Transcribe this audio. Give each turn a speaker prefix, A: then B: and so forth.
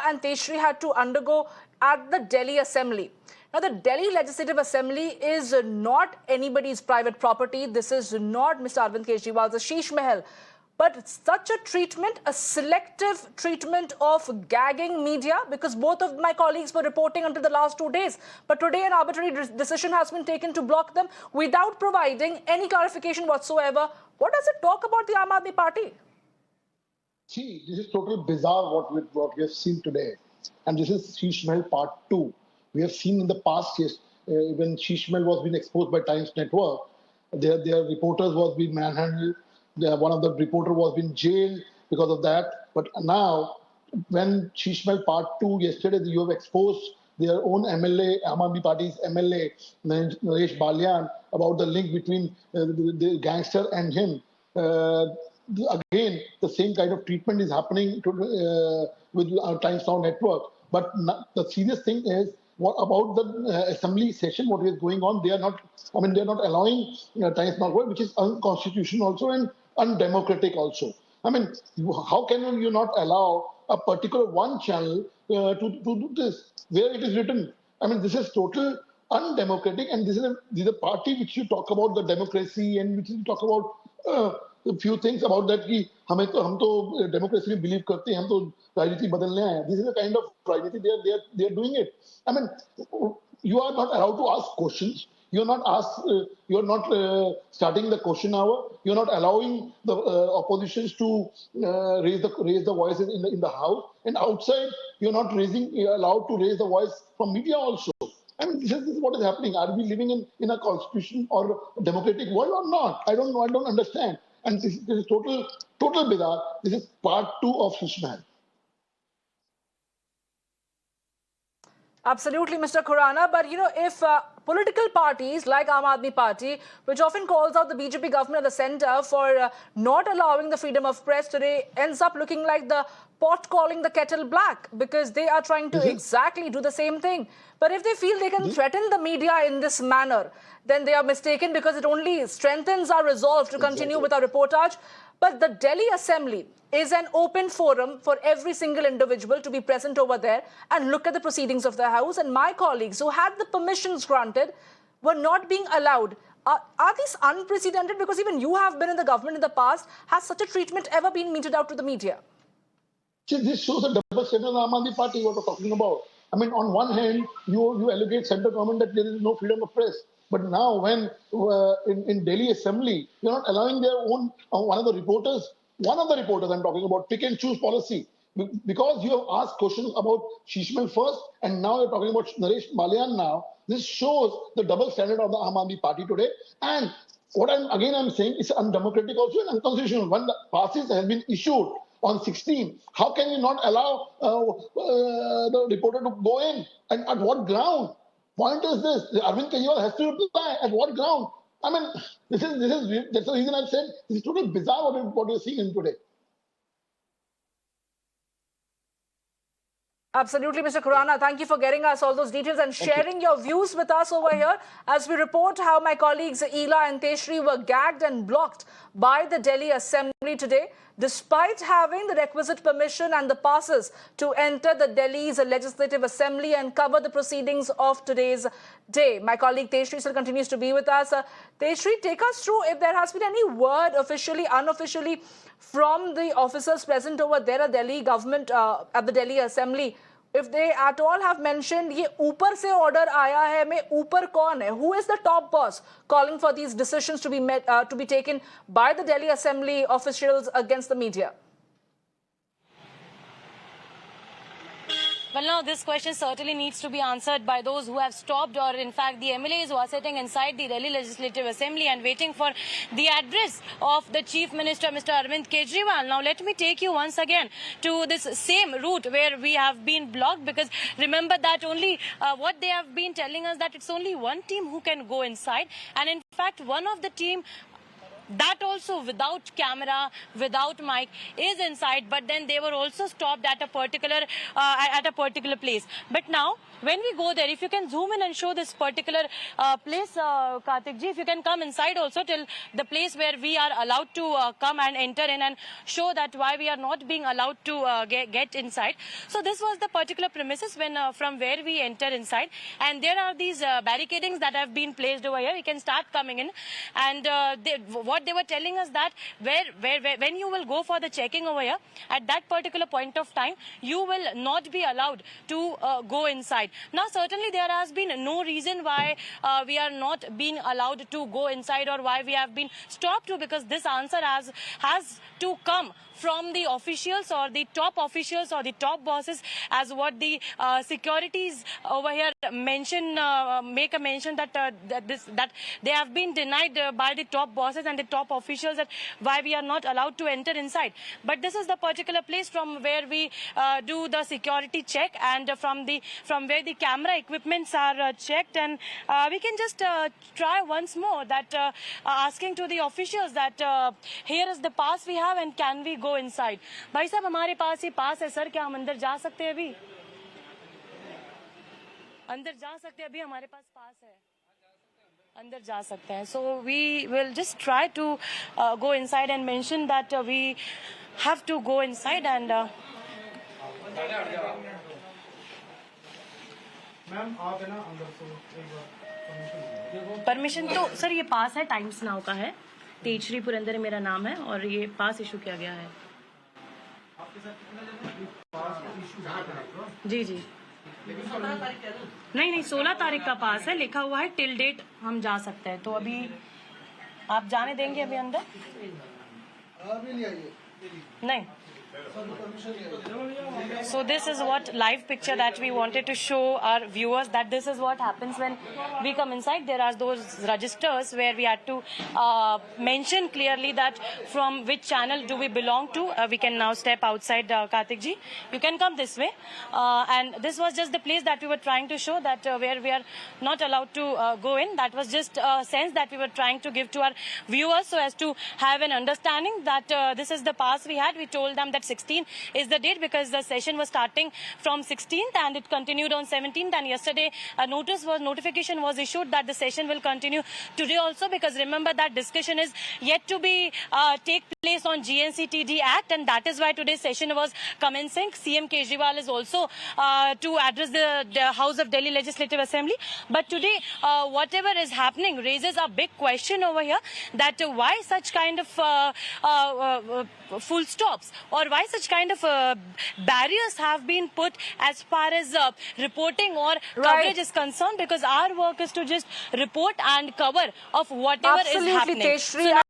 A: and Teshri had to undergo at the Delhi Assembly. Now, the Delhi Legislative Assembly is not anybody's private property. This is not Mr. Arvind Kejriwal's Sheesh Mahal. But such a treatment, a selective treatment of gagging media, because both of my colleagues were reporting until the last 2 days. But today an arbitrary decision has been taken to block them without providing any clarification whatsoever. What does it talk about the Aam Aadmi Party?
B: See, this is totally bizarre what we have seen today. And this is Sheesh Mahal Part 2. We have seen in the past, yes, when Sheesh Mahal was being exposed by Times Network, their reporters was being manhandled. One of the reporters was being jailed because of that. But now, when Sheesh Mahal Part 2, yesterday, you have exposed their own MLA, Aam Aadmi Party's MLA, Harish Khurana, about the link between the gangster and him. Again, the same kind of treatment is happening with our Times Now network. But the serious thing is, what about the assembly session? What is going on? They are not. I mean, they are not allowing Times Now, which is unconstitutional also and undemocratic also. I mean, how can you not allow a particular one channel to do this where it is written? I mean, this is total undemocratic, and this is a party which you talk about the democracy and which you talk about a few things about that कि हम तो democracy में believe करते हैं, हम तो राजनीति बदलने आए हैं. This is the kind of राजनीति they are doing it. I mean, you are not allowed to ask questions. You are not starting the question hour. You are not allowing the oppositions to raise the voices in the house, and outside you are not allowed to raise the voice from media also. I mean, this is what is happening. Are we living in a constitution or a democratic world or not? I don't know. I don't understand. And this is total bizarre. This is part 2 of Sheesh Mahal.
A: Absolutely, Mr. Khurana. But, you know, if political parties like Aam Aadmi Party, which often calls out the BJP government at the centre for not allowing the freedom of press today, ends up looking like the pot calling the kettle black, because they are trying to exactly do the same thing. But if they feel they can threaten the media in this manner, then they are mistaken, because it only strengthens our resolve to continue with our reportage. But the Delhi Assembly is an open forum for every single individual to be present over there and look at the proceedings of the House. And my colleagues who had the permissions granted were not being allowed. Are these unprecedented? Because even you have been in the government in the past. Has such a treatment ever been meted out to the media?
B: See, this shows a double standard of Aam Aadmi Party, what we're talking about. I mean, on one hand, you allocate central government that there is no freedom of press. But now when in Delhi Assembly, you're not allowing their own, one of the reporters I'm talking about, pick and choose policy. Because you have asked questions about Sheesh Mahal first, and now you're talking about Harish Khurana now. This shows the double standard of the Aam Aadmi Party today. And what I'm saying is undemocratic also and unconstitutional. When the passes has been issued on 16, how can you not allow the reporter to go in? And at what ground? Point is this: Arvind Kejriwal has to reply. At what ground? I mean, that's the reason I've said this is totally bizarre what you're seeing in today.
A: Absolutely, Mr. Khurana. Thank you for getting us all those details and sharing your views with us over here as we report how my colleagues Ela and Teshri were gagged and blocked by the Delhi Assembly today, despite having the requisite permission and the passes to enter the Delhi's Legislative Assembly and cover the proceedings of today's day. My colleague Teshri still continues to be with us. Teshri, take us through if there has been any word officially, unofficially, from the officers present over there at Delhi government, at the Delhi Assembly. If they at all have mentioned, ये ऊपर से order आया है, में ऊपर कौन है? Who is the top boss calling for these decisions to be taken by the Delhi Assembly officials against the media?
C: Well, now this question certainly needs to be answered by those who have stopped, or in fact the MLAs who are sitting inside the Delhi Legislative Assembly and waiting for the address of the Chief Minister, Mr. Arvind Kejriwal. Now let me take you once again to this same route where we have been blocked, because remember that only what they have been telling us, that it's only one team who can go inside, and in fact one of the team, that also without camera, without mic, is inside, but then they were also stopped at a particular place. But now when we go there, if you can zoom in and show this particular place, Kartik ji, if you can come inside also till the place where we are allowed to come and enter in and show that why we are not being allowed to get inside. So this was the particular premises when from where we enter inside, and there are these barricadings that have been placed over here. We can start coming in, and what they were telling us that when you will go for the checking over here, at that particular point of time, you will not be allowed to go inside. Now, certainly there has been no reason why we are not being allowed to go inside or why we have been stopped to, because this answer has to come from the officials or the top officials or the top bosses, as what the securities over here mention, make a mention that that they have been denied by the top bosses and the top officials, that why we are not allowed to enter inside. But this is the particular place from where we do the security check, and from where the camera equipments are checked, and we can just try once more that asking to the officials that here is the pass we have and can we go inside. भाई साहब, हमारे पास ही पास है sir, क्या हम अंदर जा सकते हैं? अभी अंदर जा सकते हैं, अभी हमारे पास पास है, अंदर जा सकते हैं. So we will just try to go inside and mention that we have to go inside and
D: ma'am आप है ना अंदर से
C: परमिशन तो सर ये पास है, टाइम्स नाउ का है, तेजश्री पुरंदर मेरा नाम है और ये पास इशू किया गया है. जी जी नहीं 16 तारीख का पास है, लिखा हुआ है टिल डेट हम जा सकते हैं. तो अभी आप जाने देंगे अभी अंदर? नहीं. So this is what live picture that we wanted to show our viewers, that this is what happens when we come inside. There are those registers where we had to mention clearly that from which channel do we belong to. We can now step outside, Kartik ji. You can come this way. And this was just the place that we were trying to show, that where we are not allowed to go in. That was just a sense that we were trying to give to our viewers, so as to have an understanding that this is the pass we had. We told them that 16th is the date because the session was starting from 16th and it continued on 17th, and yesterday a notification was issued that the session will continue today also, because remember that discussion is yet to be take place on GNC-TD Act, and that is why today's session was commencing. CM Kejriwal is also to address the House of Delhi Legislative Assembly, but today whatever is happening raises a big question over here, that why such kind of full stops or why such kind of barriers have been put as far as reporting or coverage is concerned, because our work is to just report and cover of whatever is happening.
A: Absolutely, Tejshri.